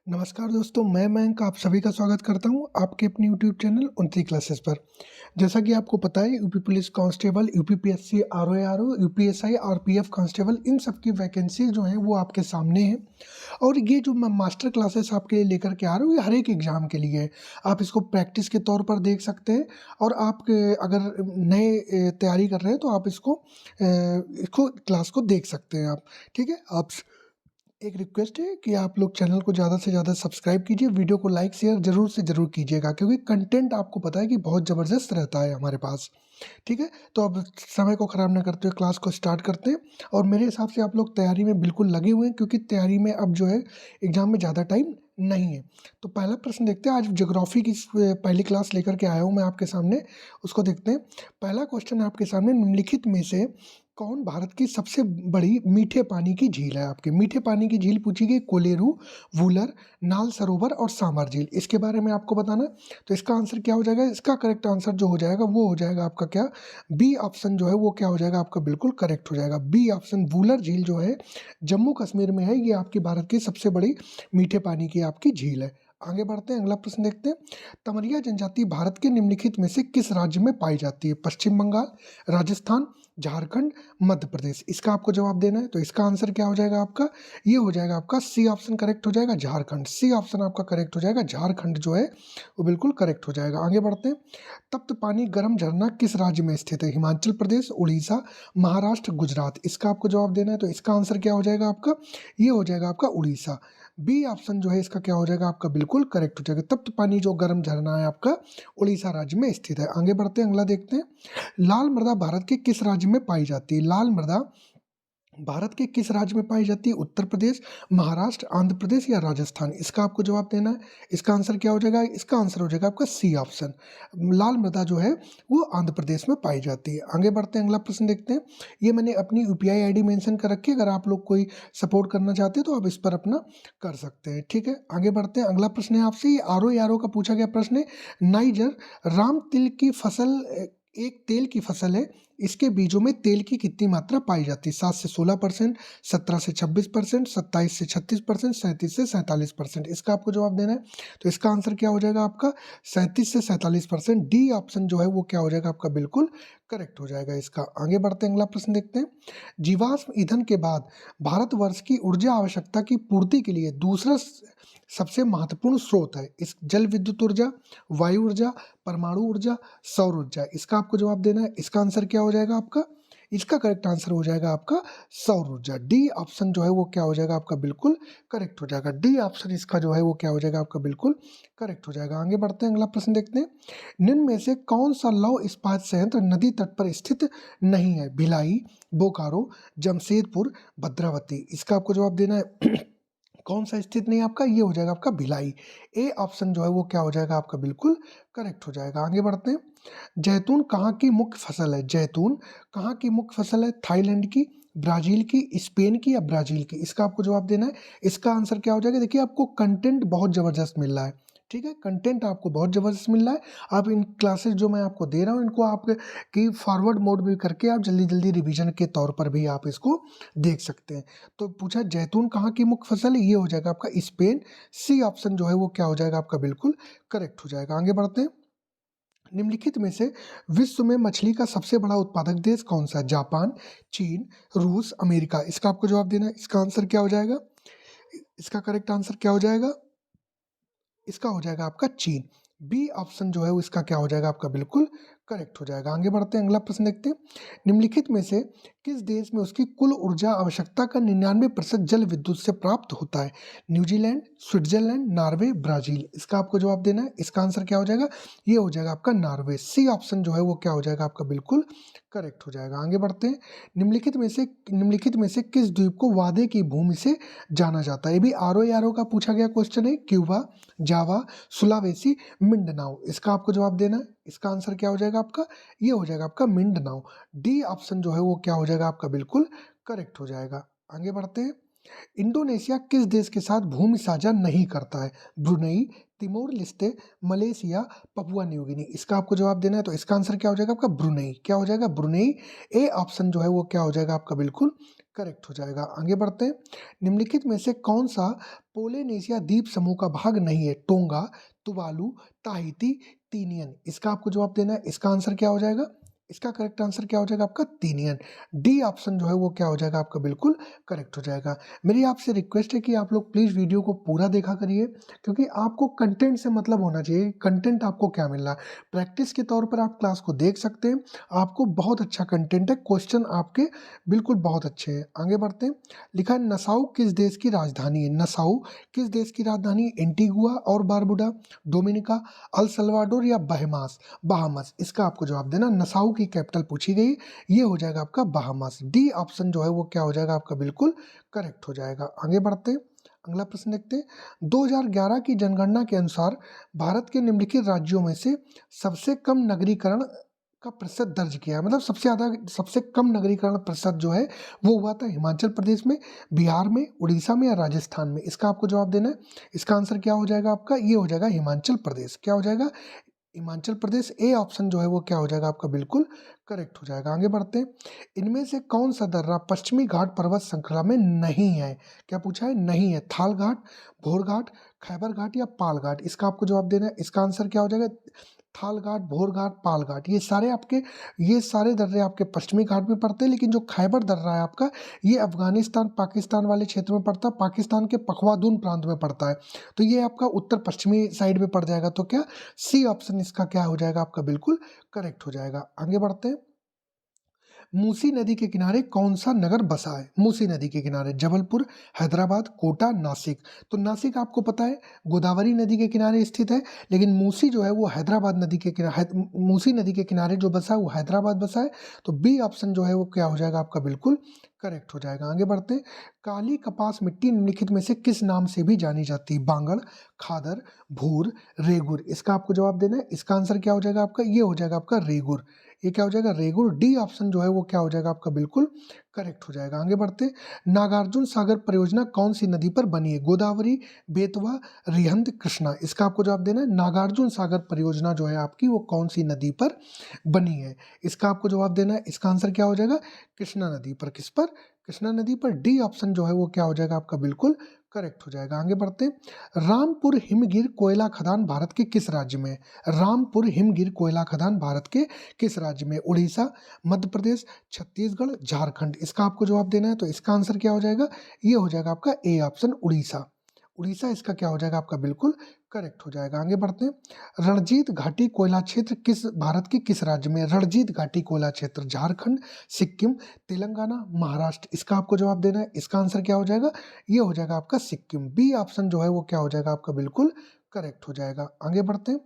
नमस्कार दोस्तों, मैं मयंक आप सभी का स्वागत करता हूं आपके अपने यूट्यूब चैनल उन्नति क्लासेस पर। जैसा कि आपको पता है UP police constable, UP PSC RO ARO, UPSI, RPF constable इन सब की वैकेंसी जो हैं वो आपके सामने हैं। और ये जो मैं मास्टर क्लासेस आपके लिए लेकर के आ रहा हूँ ये हर एक एग्जाम के लिए है। आप इसको प्रैक्टिस के तौर पर देख सकते हैं और आप अगर नए तैयारी कर रहे हैं तो आप इसको क्लास को देख सकते हैं आप। ठीक है, आप एक रिक्वेस्ट है कि आप लोग चैनल को ज़्यादा से ज़्यादा सब्सक्राइब कीजिए, वीडियो को लाइक शेयर ज़रूर से ज़रूर कीजिएगा क्योंकि कंटेंट आपको पता है कि बहुत ज़बरदस्त रहता है हमारे पास। ठीक है? तो अब समय को ख़राब ना करते हुए क्लास को स्टार्ट करते हैं और मेरे हिसाब से आप लोग तैयारी में बिल्कुल लगे हुए हैं क्योंकि तैयारी में अब जो है एग्ज़ाम में ज़्यादा टाइम नहीं है। तो पहला प्रश्न देखते हैं, आज ज्योग्राफ़ी की पहली क्लास लेकर के आया हूँ मैं आपके सामने, उसको देखते हैं। पहला क्वेश्चन है आपके सामने, निम्नलिखित में से कौन भारत की सबसे बड़ी मीठे पानी की झील है? आपके मीठे पानी की झील पूछी गई, कोलेरू, वूलर, नाल सरोवर और सामर झील। इसके बारे में आपको बताना है। तो इसका आंसर क्या हो जाएगा? इसका करेक्ट आंसर जो हो जाएगा वो हो जाएगा आपका क्या? बी ऑप्शन जो है वो क्या हो जाएगा आपका? बिल्कुल करेक्ट हो जाएगा। बी ऑप्शन, वूलर झील जो है जम्मू कश्मीर में है, ये आपकी भारत की सबसे बड़ी मीठे पानी की आपकी झील है। आगे बढ़ते हैं, अगला प्रश्न देखते हैं। तमरिया जनजाति भारत के निम्नलिखित में से किस राज्य में पाई जाती है? पश्चिम बंगाल, राजस्थान, झारखंड, मध्य प्रदेश। इसका आपको जवाब देना है। तो इसका आंसर क्या हो जाएगा आपका? ये हो जाएगा आपका सी ऑप्शन करेक्ट हो जाएगा, झारखंड। सी ऑप्शन आपका करेक्ट हो जाएगा, झारखंड जो है वो बिल्कुल करेक्ट हो जाएगा। आगे बढ़ते हैं। तप्त पानी गर्म झरना किस राज्य में स्थित है? हिमाचल प्रदेश, उड़ीसा, महाराष्ट्र, गुजरात। इसका आपको जवाब देना है। तो इसका आंसर क्या हो जाएगा आपका? ये हो जाएगा आपका उड़ीसा। बी ऑप्शन जो है इसका क्या हो जाएगा आपका? बिल्कुल करेक्ट हो जाएगा। तप्त पानी जो गर्म झरना है आपका उड़ीसा राज्य में स्थित है। आगे बढ़ते हैं, अगला देखते हैं। लाल मृदा भारत के किस राज्य में पाई जाती है? लाल मृदा भारत के किस राज्य में पाई जाती है? उत्तर प्रदेश, महाराष्ट्र, आंध्र प्रदेश या राजस्थान। इसका आपको जवाब देना है। इसका आंसर क्या हो जाएगा? इसका आंसर हो जाएगा आपका सी ऑप्शन। लाल मृदा जो है वो आंध्र प्रदेश में पाई जाती है। आगे बढ़ते हैं, अगला प्रश्न देखते हैं। ये मैंने अपनी यूपीआई आईडी मेंशन कर रखी है, अगर आप लोग कोई सपोर्ट करना चाहते हैं तो आप इस पर अपना कर सकते हैं। ठीक है, आगे बढ़ते हैं। अगला प्रश्न है आपसे, ये आर ओ का पूछा गया प्रश्न है। नाइजर राम तिल की फसल एक तेल की फसल है, इसके बीजों में तेल की कितनी मात्रा पाई जाती है? 7 से 16%, 17 से 26%, 27 से 36%, 37 से 47%। इसका आपको जवाब देना है। तो इसका आंसर क्या हो जाएगा आपका? 37 से 47%। डी ऑप्शन जो है वो क्या हो जाएगा आपका? बिल्कुल करेक्ट हो जाएगा इसका। आगे बढ़ते हैं, अगला प्रश्न देखते हैं। जीवाश्म ईंधन के बाद भारतवर्ष की ऊर्जा आवश्यकता की पूर्ति के लिए दूसरा सबसे महत्वपूर्ण स्रोत है? इस जल विद्युत ऊर्जा, वायु ऊर्जा, परमाणु ऊर्जा, सौर ऊर्जा। इसका आपको जवाब देना है। इसका आंसर क्या हो जाएगा आपका? इसका करेक्ट आंसर हो जाएगा आपका सौर ऊर्जा। डी ऑप्शन जो है वो क्या हो जाएगा आपका? बिल्कुल करेक्ट हो जाएगा। डी ऑप्शन इसका जो है वो क्या हो जाएगा आपका? बिल्कुल करेक्ट हो जाएगा। आगे बढ़ते हैं, अगला प्रश्न देखते हैं। निम्न में से कौन सा लौह इस्पात संयंत्र नदी तट पर स्थित नहीं है? भिलाई, बोकारो, जमशेदपुर, भद्रावती। इसका आपको जवाब देना है। कौन सा स्थित नहीं है आपका? ये हो जाएगा आपका भिलाई। ए ऑप्शन जो है वो क्या हो जाएगा आपका? बिल्कुल करेक्ट हो जाएगा। आगे बढ़ते हैं। जैतून कहाँ की मुख्य फसल है? जैतून कहाँ की मुख्य फसल है? थाईलैंड की, ब्राजील की, स्पेन की या ब्राजील की? इसका आपको जवाब देना है। इसका आंसर क्या हो जाएगा? देखिए आपको कंटेंट बहुत जबरदस्त मिल रहा है। ठीक है, कंटेंट आपको बहुत जबरदस्त मिल रहा है। आप इन क्लासेस जो मैं आपको दे रहा हूँ इनको आप की फॉरवर्ड मोड में करके आप जल्दी जल्दी रिवीजन के तौर पर भी आप इसको देख सकते हैं। तो पूछा जैतून कहाँ की मुख्य फसल है? ये हो जाएगा आपका स्पेन। सी ऑप्शन जो है वो क्या हो जाएगा आपका? बिल्कुल करेक्ट हो जाएगा। आगे बढ़ते हैं। निम्नलिखित में से विश्व में मछली का सबसे बड़ा उत्पादक देश कौन सा है? जापान, चीन, रूस, अमेरिका। इसका आपको जवाब देना है। इसका आंसर क्या हो जाएगा? इसका करेक्ट आंसर क्या हो जाएगा? इसका हो जाएगा आपका चीन। बी ऑप्शन जो है वो इसका क्या हो जाएगा आपका? बिल्कुल करेक्ट हो जाएगा। आगे बढ़ते हैं, अगला प्रश्न देखते हैं। निम्नलिखित में से किस देश में उसकी कुल ऊर्जा आवश्यकता का 99% जल विद्युत से प्राप्त होता है? New Zealand, Switzerland, Norway, Brazil. इसका आपको जवाब देना है। इसका आंसर क्या हो जाएगा? ये हो जाएगा आपका नॉर्वे। सी ऑप्शन जो है वो क्या हो जाएगा आपका? बिल्कुल करेक्ट हो जाएगा। आगे बढ़ते हैं। निम्नलिखित में से किस द्वीप को वादे की भूमि से जाना जाता है? ये भी आर ओ का पूछा गया क्वेश्चन है। क्यूबा, जावा, सुलावेसी, मिंडनाओ। इसका आपको जवाब देना है। इसका आंसर क्या हो जाएगा आपका? ये हो जाएगा आपका मिंडनाओ। डी ऑप्शन जो है वो क्या हो जाएगा आपका? बिल्कुल करेक्ट हो जाएगा। आगे बढ़ते हैं। इंडोनेशिया किस देश के साथ भूमि साझा नहीं करता है? Brunei, Timor Leste, Malaysia, Papua New Guinea. इसका आपको जवाब देना है। तो इसका आंसर क्या हो जाएगा आपका? ब्रुनेई। क्या हो जाएगा? ब्रुनेई। ए ऑप्शन जो है वो क्या हो जाएगा आपका? बिल्कुल करेक्ट हो जाएगा। आगे बढ़ते हैं। निम्नलिखित में से कौन सा पोलिनेशिया द्वीप समूह का भाग नहीं है? Tonga, Tuvalu, Tahiti, Tinian. इसका आपको जवाब देना है। इसका आंसर क्या हो जाएगा? इसका करेक्ट आंसर क्या हो जाएगा आपका? तीनियन। डी ऑप्शन जो है वो क्या हो जाएगा आपका? बिल्कुल करेक्ट हो जाएगा। मेरी आपसे रिक्वेस्ट है कि आप लोग प्लीज़ वीडियो को पूरा देखा करिए, क्योंकि आपको कंटेंट से मतलब होना चाहिए। कंटेंट आपको क्या मिल रहा है? प्रैक्टिस के तौर पर आप क्लास को देख सकते हैं। आपको बहुत अच्छा कंटेंट है, क्वेश्चन आपके बिल्कुल बहुत अच्छे हैं। आगे बढ़ते हैं। लिखा है नसाउ किस देश की राजधानी है? नसाउ किस देश की राजधानी है? एंटीगुआ और बारबुडा, डोमिनिका, अल सल्वाडोर या बहामास? बहामास। इसका आपको जवाब देना। नसाउ की कैपिटल पूछी गई, ये हो जाएगा आपका बहामास। डी ऑप्शन जो है वो क्या हो जाएगा आपका? बिल्कुल करेक्ट हो जाएगा। आगे बढ़ते हैं। अगला प्रश्न देखते हैं। 2011 की जनगणना के अनुसार भारत के निम्नलिखित राज्यों में से सबसे कम नगरीकरण का प्रतिशत दर्ज किया है, मतलब सबसे कम नगरीकरण प्रतिशत जो है वो हुआ था हिमाचल प्रदेश में, बिहार में, उड़ीसा में या राजस्थान में? इसका आपको जवाब देना है। इसका आंसर क्या हो जाएगा आपका? ये हो जाएगा हिमाचल प्रदेश। क्या हो जाएगा? हिमाचल प्रदेश। ए ऑप्शन जो है वो क्या हो जाएगा आपका? बिल्कुल करेक्ट हो जाएगा। आगे बढ़ते हैं। इनमें से कौन सा दर्रा पश्चिमी घाट पर्वत श्रृंखला में नहीं है? क्या पूछा है? नहीं है। थाल घाट, भोर घाट, खैबर घाट या पाल घाट? इसका आपको जवाब देना है। इसका आंसर क्या हो जाएगा? थाल घाट, भोर घाट, पाल घाट, ये सारे दर्रे आपके पश्चिमी घाट में पड़ते हैं, लेकिन जो खैबर दर्रा है आपका, ये अफगानिस्तान पाकिस्तान वाले क्षेत्र में पड़ता है, पाकिस्तान के पखवादून प्रांत में पड़ता है। तो ये आपका उत्तर पश्चिमी साइड में पड़ जाएगा। तो क्या सी ऑप्शन इसका क्या हो जाएगा आपका? बिल्कुल करेक्ट हो जाएगा। आगे बढ़ते हैं। मूसी नदी के किनारे कौन सा नगर बसा है? मूसी नदी के किनारे जबलपुर, हैदराबाद, कोटा, नासिक। तो नासिक आपको पता है गोदावरी नदी के किनारे स्थित है, लेकिन मूसी जो है वो हैदराबाद नदी के किनारे, मूसी नदी के किनारे जो बसा है वो हैदराबाद बसा है। तो बी ऑप्शन जो है वो क्या हो जाएगा आपका? बिल्कुल करेक्ट हो जाएगा। आगे बढ़ते हैं। काली कपास मिट्टी निम्नलिखित में से किस नाम से भी जानी जाती है? बांगड़, खादर, भूर, रेगुर। इसका आपको जवाब देना है। इसका आंसर क्या हो जाएगा आपका? ये हो जाएगा आपका रेगुर। ये क्या हो जाएगा? रेगुर। डी ऑप्शन जो है वो क्या हो जाएगा आपका? बिल्कुल करेक्ट हो जाएगा। आगे बढ़ते। नागार्जुन सागर परियोजना कौन सी नदी पर बनी है? गोदावरी, बेतवा, रिहंद, कृष्णा। इसका आपको जवाब देना है। नागार्जुन सागर परियोजना जो है आपकी वो कौन सी नदी पर बनी है? इसका आपको जवाब देना है। इसका आंसर क्या हो जाएगा? कृष्णा नदी पर। किस पर? कृष्णा नदी पर। डी ऑप्शन जो है वो क्या हो जाएगा आपका? बिल्कुल करेक्ट हो जाएगा। आगे बढ़ते। रामपुर हिमगिर कोयला खदान भारत के किस राज्य में? रामपुर हिमगिर कोयला खदान भारत के किस राज्य में? उड़ीसा, मध्य प्रदेश, छत्तीसगढ़, झारखंड। इसका आपको जवाब देना है। तो इसका आंसर क्या हो जाएगा? ये हो जाएगा आपका ए ऑप्शन, उड़ीसा। उड़ीसा इसका क्या हो जाएगा आपका? बिल्कुल करेक्ट हो जाएगा। आगे बढ़ते हैं। रणजीत घाटी कोयला क्षेत्र किस भारत के किस राज्य में? रणजीत घाटी कोयला क्षेत्र झारखंड, सिक्किम, तेलंगाना, महाराष्ट्र। इसका आपको जवाब देना है। इसका आंसर क्या हो जाएगा? ये हो जाएगा आपका सिक्किम। बी ऑप्शन जो है वो क्या हो जाएगा आपका? बिल्कुल करेक्ट हो जाएगा। आगे बढ़ते हैं।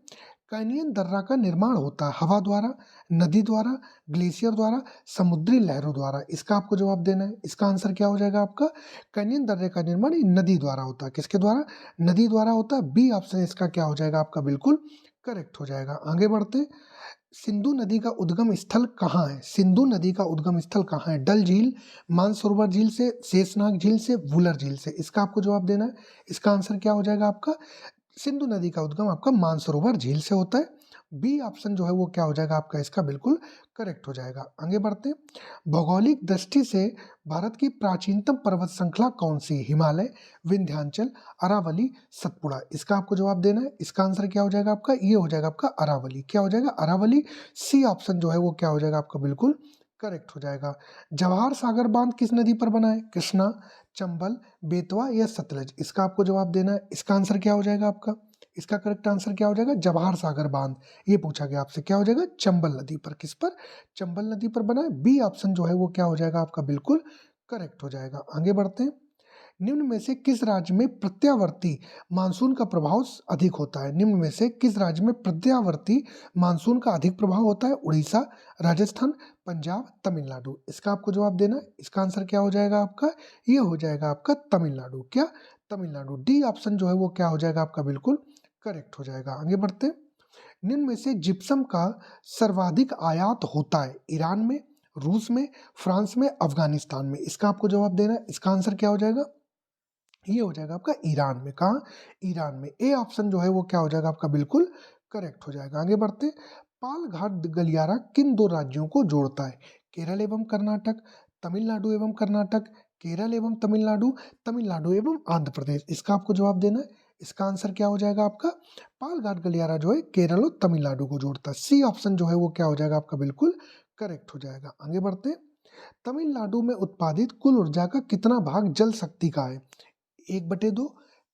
कैनियन दर्रा का निर्माण होता है हवा द्वारा, नदी द्वारा, ग्लेशियर द्वारा, समुद्री लहरों द्वारा। इसका आपको जवाब देना है। इसका आंसर क्या हो जाएगा आपका? कैनियन दर्रे का निर्माण नदी द्वारा होता है। किसके द्वारा? नदी द्वारा होता है। बी ऑप्शन इसका क्या हो जाएगा आपका? बिल्कुल करेक्ट हो जाएगा। आगे बढ़ते। सिंधु नदी का उद्गम स्थल कहाँ है? सिंधु नदी का उद्गम स्थल कहाँ है? डल झील, मानसरोवर झील से, शेषनाग झील से, वुलर झील से। इसका आपको जवाब देना है। इसका आंसर क्या हो जाएगा आपका? सिंधु नदी का उद्गम आपका मानसरोवर झील से होता है। बी ऑप्शन जो है वो क्या हो जाएगा आपका? इसका बिल्कुल करेक्ट हो जाएगा। आगे बढ़ते हैं। भौगोलिक दृष्टि से भारत की प्राचीनतम पर्वत श्रृंखला कौन सी? हिमालय, विंध्याचल, अरावली, सतपुड़ा। इसका आपको जवाब देना है। इसका आंसर क्या हो जाएगा आपका? ये हो जाएगा आपका अरावली। क्या हो जाएगा? अरावली। सी ऑप्शन जो है वो क्या हो जाएगा आपका? बिल्कुल करेक्ट हो जाएगा। जवाहर सागर बांध किस नदी पर बना है? कृष्णा, चंबल, बेतवा या सतलज। इसका आपको जवाब देना है। इसका आंसर क्या हो जाएगा आपका? इसका करेक्ट आंसर क्या हो जाएगा? जवाहर सागर बांध। ये पूछा गया आपसे। क्या हो जाएगा? चंबल नदी पर। किस पर? चंबल नदी पर बना है। बी ऑप्शन जो है वो क्या हो जाएगा आपका? बिल्कुल करेक्ट हो जाएगा। आगे बढ़ते हैं। निम्न में से किस राज्य में प्रत्यावर्ती मानसून का प्रभाव अधिक होता है? निम्न में से किस राज्य में प्रत्यावर्ती मानसून का अधिक प्रभाव होता है? उड़ीसा, राजस्थान, पंजाब, तमिलनाडु। इसका आपको जवाब देना है। इसका आंसर क्या हो जाएगा आपका? ये हो जाएगा आपका तमिलनाडु। क्या? तमिलनाडु। डी ऑप्शन जो है वो क्या हो जाएगा आपका? बिल्कुल करेक्ट हो जाएगा। आगे बढ़ते हैं। निम्न में से जिप्सम का सर्वाधिक आयात होता है? ईरान में, रूस में, फ्रांस में, अफगानिस्तान में। इसका आपको जवाब देना है। इसका आंसर क्या हो जाएगा? ये हो जाएगा आपका ईरान में। कहाँ? ईरान में। ए ऑप्शन जो है वो क्या हो जाएगा आपका? बिल्कुल करेक्ट हो जाएगा। आगे बढ़ते। पाल घाट गलियारा किन दो राज्यों को जोड़ता है? केरल एवं कर्नाटक, तमिलनाडु एवं कर्नाटक, केरल एवं तमिलनाडु, तमिलनाडु एवं आंध्र प्रदेश। इसका आपको जवाब देना है। इसका आंसर क्या हो जाएगा आपका? पालघाट गलियारा जो है केरल और तमिलनाडु को जोड़ता है। सी ऑप्शन जो है वो क्या हो जाएगा आपका? बिल्कुल करेक्ट हो जाएगा। आगे बढ़ते हैं। तमिलनाडु में उत्पादित कुल ऊर्जा का कितना भाग जल शक्ति का है? 1/2,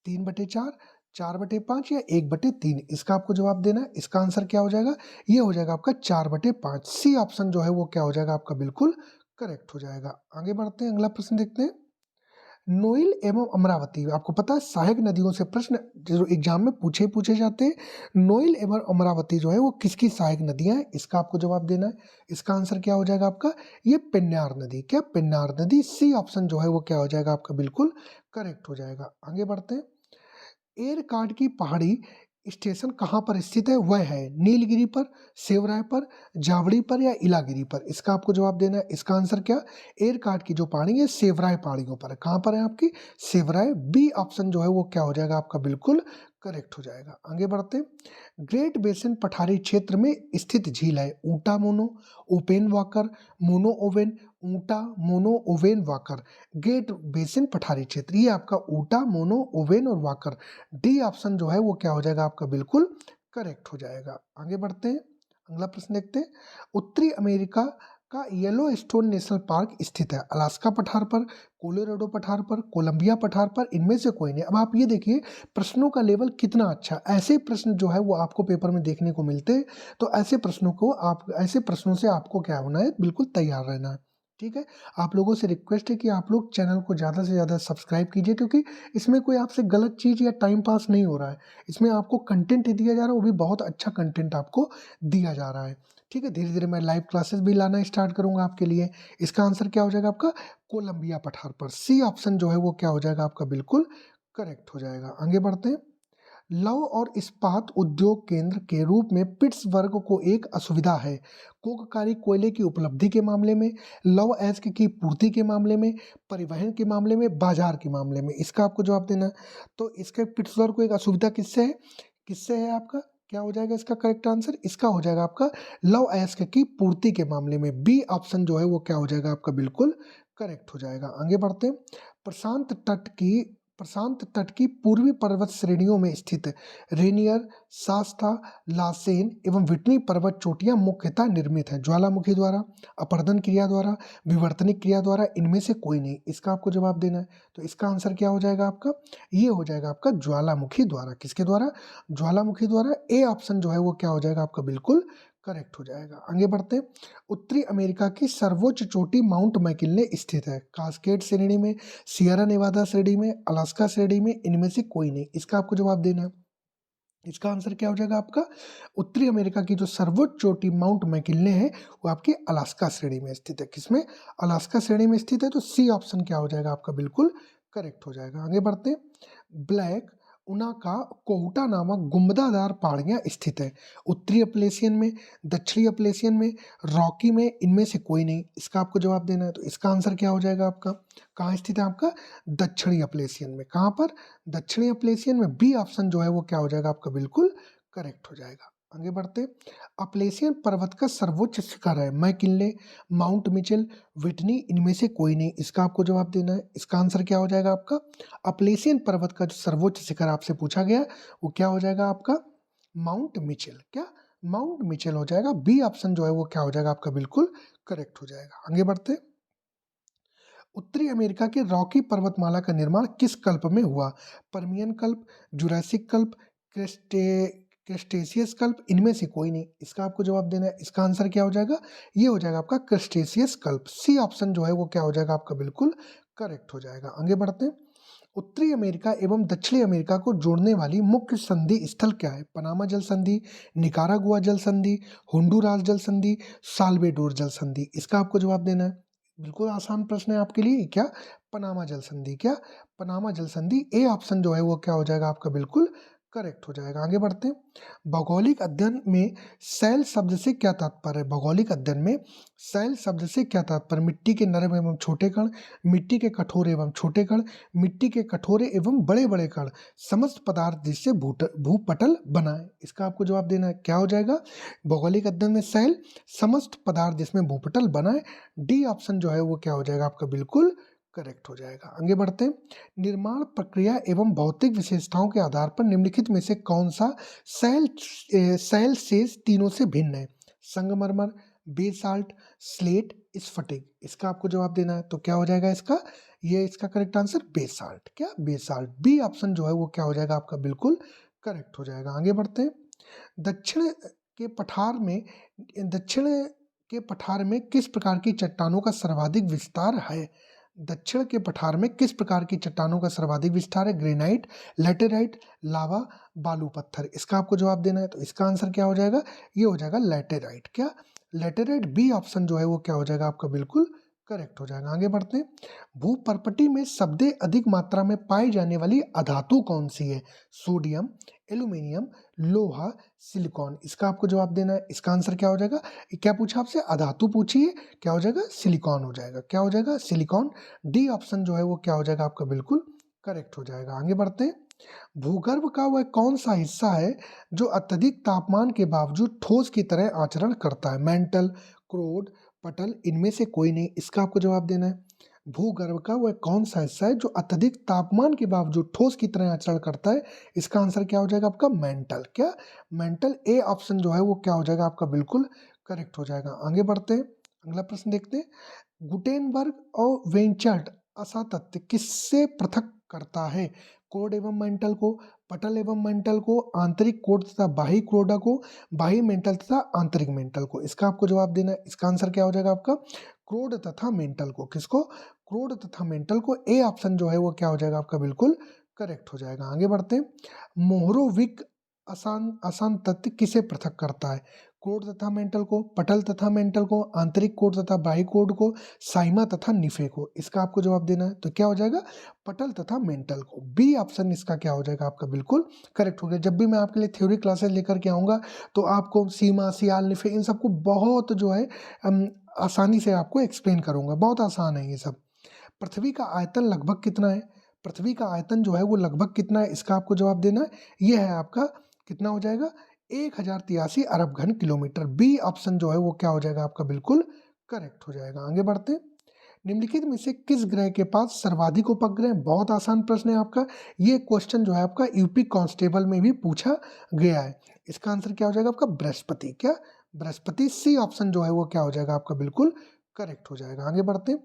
3/4, 4/5 या 1/3? इसका आपको जवाब देना है। इसका आंसर क्या हो जाएगा? ये हो जाएगा आपका 4/5। सी ऑप्शन जो है वो क्या हो जाएगा आपका? बिल्कुल करेक्ट हो जाएगा। आगे बढ़ते हैं, अगला प्रश्न देखते हैं। नोइल एवं अमरावती, आपको पता है सहायक नदियों से प्रश्न जो एग्जाम में पूछे जाते हैं। नोइल एवं अमरावती जो है वो किसकी सहायक नदियां हैं? इसका आपको जवाब देना है। इसका आंसर क्या हो जाएगा आपका? ये पेन्नार नदी। क्या? पेन्नार नदी। सी ऑप्शन जो है वो क्या हो जाएगा आपका? बिल्कुल करेक्ट हो जाएगा। आगे बढ़ते हैं। एरकाड की पहाड़ी स्टेशन कहाँ पर स्थित है? वह है नीलगिरी पर, सेवराय पर, जावड़ी पर या इलागिरी पर? इसका आपको जवाब देना है। इसका आंसर क्या? एरकाड की जो पहाड़ी है सेवराय पहाड़ियों पर है। कहाँ पर है आपकी? सेवराय। बी ऑप्शन जो है वो क्या हो जाएगा आपका? बिल्कुल करेक्ट हो जाएगा। आगे बढ़ते हैं। ग्रेट बेसिन पठारी क्षेत्र में स्थित झील है ऊंटा मोनो, ओपेन Walker, Mono Owens, Utah Mono Owens Walker. Great Basin पठारी क्षेत्र, ये आपका ऊंटा मोनो ओवेन और वाकर। डी ऑप्शन जो है वो क्या हो जाएगा आपका? बिल्कुल करेक्ट हो जाएगा। आगे बढ़ते हैं, अगला प्रश्न देखते हैं। उत्तरी अमेरिका का येलो स्टोन नेशनल पार्क स्थित है अलास्का पठार पर, कोलोराडो पठार पर, कोलंबिया पठार पर, इनमें से कोई नहीं। अब आप ये देखिए प्रश्नों का लेवल कितना अच्छा। ऐसे प्रश्न जो है वो आपको पेपर में देखने को मिलते हैं। तो ऐसे प्रश्नों से आपको क्या होना है? बिल्कुल तैयार रहना है। ठीक है, आप लोगों से रिक्वेस्ट है कि आप लोग चैनल को ज़्यादा से ज़्यादा सब्सक्राइब कीजिए, क्योंकि इसमें कोई आपसे गलत चीज़ या टाइम पास नहीं हो रहा है। इसमें आपको कंटेंट दिया जा रहा है, वो भी बहुत अच्छा कंटेंट आपको दिया जा रहा है। ठीक है, धीरे धीरे मैं लाइव क्लासेस भी लाना स्टार्ट करूंगा आपके लिए। इसका आंसर क्या हो जाएगा आपका? कोलंबिया पठार पर। सी ऑप्शन जो है वो क्या हो जाएगा आपका? बिल्कुल करेक्ट हो जाएगा। आगे बढ़ते हैं। लौह और इस्पात उद्योग केंद्र के रूप में पिट्सबर्ग को एक असुविधा है कोककारी कोयले की उपलब्धि के मामले में, लौह अयस्क की पूर्ति के मामले में, परिवहन के मामले में, बाजार के मामले में? इसका आपको जवाब देना है। तो इसके पिट्सबर्ग को एक असुविधा किससे है? किससे है आपका? क्या हो जाएगा इसका करेक्ट आंसर? इसका हो जाएगा आपका लौह अयस्क की पूर्ति के मामले में। बी ऑप्शन जो है वो क्या हो जाएगा आपका? बिल्कुल करेक्ट हो जाएगा। आगे बढ़ते हैं। प्रशांत तट की प्रशांत तट की पूर्वी पर्वत श्रेणियों में स्थित रेनियर, शास्ता, लासेन एवं विटनी पर्वत चोटियां मुख्यतः निर्मित हैं ज्वालामुखी द्वारा, अपरदन क्रिया द्वारा, विवर्तनिक क्रिया द्वारा, इनमें से कोई नहीं। इसका आपको जवाब देना है। तो इसका आंसर क्या हो जाएगा आपका? ये हो जाएगा आपका ज्वालामुखी द्वारा। किसके द्वारा? ज्वालामुखी द्वारा। ए ऑप्शन जो है वो क्या हो जाएगा आपका? बिल्कुल करेक्ट हो जाएगा। आगे बढ़ते हैं। उत्तरी अमेरिका की सर्वोच्च चोटी माउंट मैकिन्ले स्थित है कास्केड श्रेणी में, सियरा नेवादा श्रेणी में, अलास्का श्रेणी में, इनमें से कोई नहीं। इसका आपको जवाब देना है। इसका आंसर क्या हो जाएगा आपका? उत्तरी अमेरिका की जो सर्वोच्च चोटी माउंट मैकिन्ले है वो आपकी अलास्का श्रेणी में स्थित है। किसमें? अलास्का श्रेणी में स्थित है। तो सी ऑप्शन क्या हो जाएगा आपका? बिल्कुल करेक्ट हो जाएगा। आगे बढ़ते हैं। ब्लैक उनाका कोहुटा नामक गुंबदादार पहाड़ियां स्थित है उत्तरी अपलेशियन में, दक्षिणी अपलेशियन में, रॉकी में, इनमें से कोई नहीं। इसका आपको जवाब देना है। तो इसका आंसर क्या हो जाएगा आपका? कहाँ स्थित है आपका? दक्षिणी अपलेशियन में। कहाँ पर? दक्षिणी अपलेशियन में। बी ऑप्शन जो है वो क्या हो जाएगा आपका? बिल्कुल करेक्ट हो जाएगा। आगे बढ़ते। अपलेशियन पर्वत का सर्वोच्च शिखर है मैकिन्ले, माउंट मिचेल, विटनी, इनमें से कोई नहीं। इसका आपको जवाब देना है। इसका आंसर क्या हो जाएगा आपका? अपलेशियन पर्वत का जो सर्वोच्च शिखर आपसे पूछा गया वो क्या हो जाएगा आपका? Mount Mitchell. क्या? माउंट मिचेल हो जाएगा। बी ऑप्शन जो है वो क्या हो जाएगा आपका? बिल्कुल करेक्ट हो जाएगा। आगे बढ़ते। उत्तरी अमेरिका के रॉकी पर्वतमाला का निर्माण किस कल्प में हुआ? पर्मियन कल्प, जुरासिक कल्प, क्रेस्टेशियस कल्प, इनमें से कोई नहीं। इसका आपको जवाब देना है। इसका आंसर क्या हो जाएगा? ये हो जाएगा आपका क्रेस्टेशियस कल्प। सी ऑप्शन जो है वो क्या हो जाएगा आपका? बिल्कुल करेक्ट हो जाएगा। आगे बढ़ते हैं। उत्तरी अमेरिका एवं दक्षिणी अमेरिका को जोड़ने वाली मुख्य संधि स्थल क्या है? पनामा जल संधि, निकारागुआ जल संधि, होंडुरास जल संधि, साल्वेडोर जल संधि? इसका आपको जवाब देना है। बिल्कुल आसान प्रश्न है आपके लिए। क्या? पनामा जल संधि। क्या? पनामा जल संधि। ए ऑप्शन जो है वो क्या हो जाएगा आपका? बिल्कुल करेक्ट हो जाएगा। आगे बढ़ते हैं। भौगोलिक अध्ययन में शैल शब्द से क्या तात्पर्य है? भौगोलिक अध्ययन में शैल शब्द से क्या तात्पर्य? मिट्टी के नरम एवं छोटे कण, मिट्टी के कठोर एवं छोटे कण, मिट्टी के कठोरे एवं बड़े बड़े कण, समस्त पदार्थ जिससे भूपटल बनाए। इसका आपको जवाब देना है। क्या हो जाएगा? भौगोलिक अध्ययन में शैल समस्त पदार्थ जिसमें भूपटल बनाए। डी ऑप्शन जो है वो क्या हो जाएगा आपका? बिल्कुल करेक्ट हो जाएगा। आगे बढ़ते हैं। निर्माण प्रक्रिया एवं भौतिक विशेषताओं के आधार पर निम्नलिखित में से कौन सा शैल शेष तीनों से भिन्न है? संगमरमर, बेसाल्ट, स्लेट, स्फटिक। इसका आपको जवाब देना है। तो क्या हो जाएगा इसका? ये इसका करेक्ट आंसर बेसाल्ट। क्या? बेसाल्ट। बी ऑप्शन जो है वो क्या हो जाएगा आपका? बिल्कुल करेक्ट हो जाएगा। आगे बढ़ते हैं। दक्षिण के पठार में दक्षिण के पठार में किस प्रकार की चट्टानों का सर्वाधिक विस्तार है? दक्षिण के पठार में किस प्रकार की चट्टानों का सर्वाधिक विस्तार है? ग्रेनाइट, लैटेराइट, लावा, बालू पत्थर। इसका आपको जवाब देना है। तो इसका आंसर क्या हो जाएगा? ये हो जाएगा लैटेराइट। क्या? लैटेराइट। बी ऑप्शन जो है वो क्या हो जाएगा आपका? बिल्कुल करेक्ट हो जाएगा। आगे बढ़ते हैं। भूपर्पटी में सबसे अधिक मात्रा में पाई जाने वाली अधातु कौन सी है? सोडियम, एल्यूमिनियम, लोहा, सिलिकॉन। इसका आपको जवाब देना है। इसका आंसर क्या हो जाएगा? क्या पूछा आपसे? अधातु पूछी है। क्या हो जाएगा? सिलिकॉन हो जाएगा। क्या हो जाएगा? सिलिकॉन। डी ऑप्शन जो है वो क्या हो जाएगा आपका? बिल्कुल करेक्ट हो जाएगा। आगे बढ़ते हैं। भूगर्भ का वह कौन सा हिस्सा है जो अत्यधिक तापमान के बावजूद ठोस की तरह आचरण करता है? मेंटल, क्रोड, पटल, इनमें से कोई नहीं। इसका आपको जवाब देना है। भूगर्भ का वह कौन सा हिस्सा है जो अत्यधिक तापमान के बावजूद ठोस की तरह आचरण करता है? इसका आंसर क्या हो जाएगा आपका? मेंटल। क्या? मेंटल। ए ऑप्शन जो है वो क्या हो जाएगा आपका? बिल्कुल करेक्ट हो जाएगा। आगे बढ़ते हैं। अगला प्रश्न देखते हैं। गुटेनबर्ग और वेंचर्ट असातत्य किससे पृथक करता है? कोड एवं मेंटल को, पटल एवं मेंटल को, आंतरिक कोड तथा बाह्य कोडा को, बाह्य मेंटल तथा आंतरिक मेंटल को। इसका आपको जवाब देना है। इसका आंसर क्या हो जाएगा आपका? क्रोड तथा मेंटल को। किसको? क्रोड तथा मेंटल को। ए ऑप्शन जो है वो क्या हो जाएगा आपका? बिल्कुल करेक्ट हो जाएगा। आगे बढ़ते हैं। मोहरोविक आसान तत्व किसे पृथक करता है? कोड तथा मेंटल को, पटल तथा मेंटल को, आंतरिक कोड तथा बाह्य कोड को, साइमा तथा निफे को। इसका आपको जवाब देना है। तो क्या हो जाएगा? पटल तथा मेंटल को। बी ऑप्शन इसका क्या हो जाएगा आपका? बिल्कुल करेक्ट हो गया। जब भी मैं आपके लिए थ्योरी क्लासेस लेकर के आऊँगा तो आपको सीमा, सियाल, निफे इन सबको बहुत जो है आसानी से आपको एक्सप्लेन करूँगा। बहुत आसान है ये सब। पृथ्वी का आयतन लगभग कितना है? पृथ्वी का आयतन जो है वो लगभग कितना है? इसका आपको जवाब देना है। ये है आपका कितना हो जाएगा? 1083 अरब घन किलोमीटर। बी ऑप्शन जो है वो क्या हो जाएगा आपका? बिल्कुल करेक्ट हो जाएगा। आगे बढ़ते हैं। निम्नलिखित में से किस ग्रह के पास सर्वाधिक उपग्रह? बहुत आसान प्रश्न है आपका। ये क्वेश्चन जो है आपका यूपी कांस्टेबल में भी पूछा गया है। इसका आंसर क्या हो जाएगा आपका? बृहस्पति। क्या? बृहस्पति। सी ऑप्शन जो है वो क्या हो जाएगा आपका? बिल्कुल करेक्ट हो जाएगा। आगे बढ़ते हैं।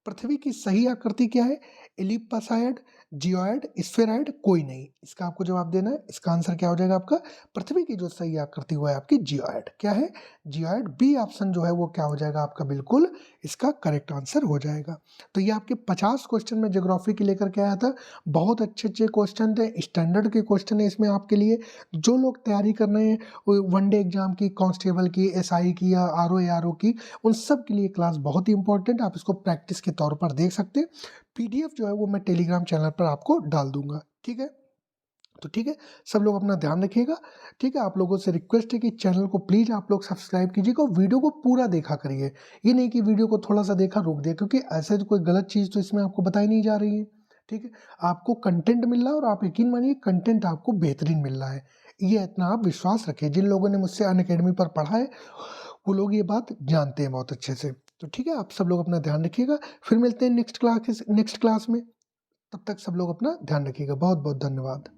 पृथ्वी की सही आकृति क्या है? एलिप्साइड, जियोइड, स्फेरॉइड, कोई नहीं। इसका आपको जवाब देना है। इसका आंसर क्या हो जाएगा आपका? पृथ्वी की जो सही आकृति हुआ है आपकी जियोइड। क्या है? जियोइड। बी ऑप्शन जो है वो क्या हो जाएगा आपका? बिल्कुल इसका करेक्ट आंसर हो जाएगा। तो ये आपके 50 क्वेश्चन में ज्योग्राफी के लेकर के आया था। बहुत अच्छे अच्छे क्वेश्चन थे, स्टैंडर्ड के क्वेश्चन है इसमें आपके लिए। जो लोग तैयारी कर रहे हैं वनडे एग्जाम की, कांस्टेबल की, एसआई की या आरओ की, उन सब के लिए क्लास बहुत ही इंपॉर्टेंट। आप इसको प्रैक्टिस के तौर पर देख सकते हैं। पीडीएफ जो है वो मैं टेलीग्राम चैनल पर आपको डाल दूंगा। ठीक है? तो ठीक है, सब लोग अपना ध्यान रखिएगा। ठीक है, आप लोगों से रिक्वेस्ट है कि चैनल को प्लीज़ आप लोग सब्सक्राइब कीजिएगा और वीडियो को पूरा देखा करिए। ये नहीं कि वीडियो को थोड़ा सा देखा रोक दिया, क्योंकि ऐसे तो कोई गलत चीज़ तो इसमें आपको बताई नहीं जा रही है। ठीक है, आपको कंटेंट मिल रहा है और आप यकीन मानिए कंटेंट आपको बेहतरीन मिल रहा है। ये इतना आप विश्वास रखिए। जिन लोगों ने मुझसे अनअकैडमी पर पढ़ा है वो लोग ये बात जानते हैं बहुत अच्छे से। तो ठीक है, आप सब लोग अपना ध्यान रखिएगा। फिर मिलते हैं नेक्स्ट क्लास में। तब तक सब लोग अपना ध्यान रखिएगा। बहुत बहुत धन्यवाद।